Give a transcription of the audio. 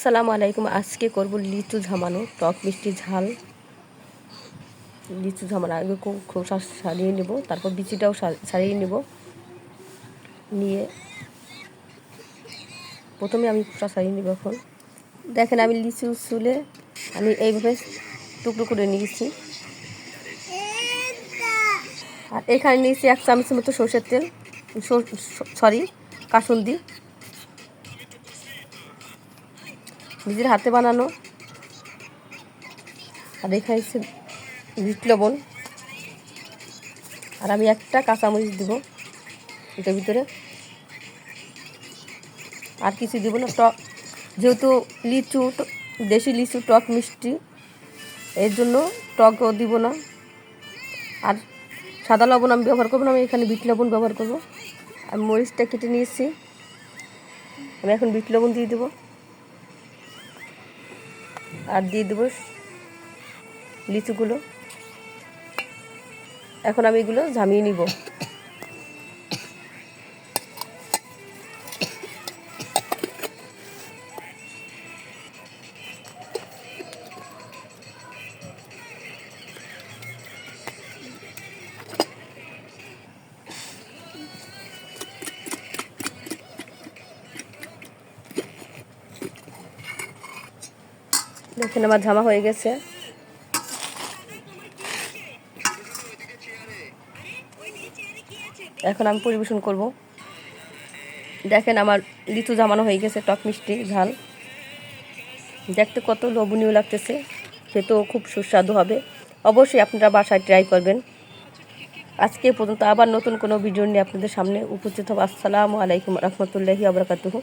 আসসালামু আলাইকুম। আজকে করব লিচু ঝামানো, টক মিষ্টি ঝাল লিচু ঝামানো। আগে খোসা ছাড়িয়ে নেব, তারপর বিচিটাও ছাড়িয়ে নেব। নিয়ে প্রথমে আমি খোসা ছাড়িয়ে নেব। এখন দেখেন আমি লিচু চুলে আমি এইভাবে টুকরো করে নিয়েছি। আর এখানে নিয়েছি 1 চামচের মতো সরষের তেল, কাসুন্দি, নিজের হাতে বানানো। আর এখানে বিট লবণ। আর আমি একটা কাঁচামরিচ দিব এটার ভিতরে, আর কিছু দিব না। টক যেহেতু লিচু, দেশি লিচু টক মিষ্টি, এর জন্য টকও দিব না। আর সাদা লবণ আমি ব্যবহার করবো না, আমি এখানে বিট লবণ ব্যবহার করব। আমি মরিচটা কেটে নিয়েছি, আমি এখন বিট লবণ দিয়ে দেবো। আর দিয়ে দেবো লিচুগুলো। এখন আমি এগুলো ঝামিয়ে নিব। দেখেন আমার ঝামা হয়ে গেছে। এখন আমি পরিবেশন করব। দেখেন আমার লিচু জামানো হয়ে গেছে, টক মিষ্টি ঝাল। দেখতে কত লোভনীয় লাগতেছে, খেতেও খুব সুস্বাদু হবে। অবশ্যই আপনারা বাসায় ট্রাই করবেন। আজকে পর্যন্ত আবার নতুন কোনো ভিডিও নিয়ে আপনাদের সামনে উপস্থিত হব। আসসালামু আলাইকুম রহমতুল্লাহি ওয়া বারাকাতুহু।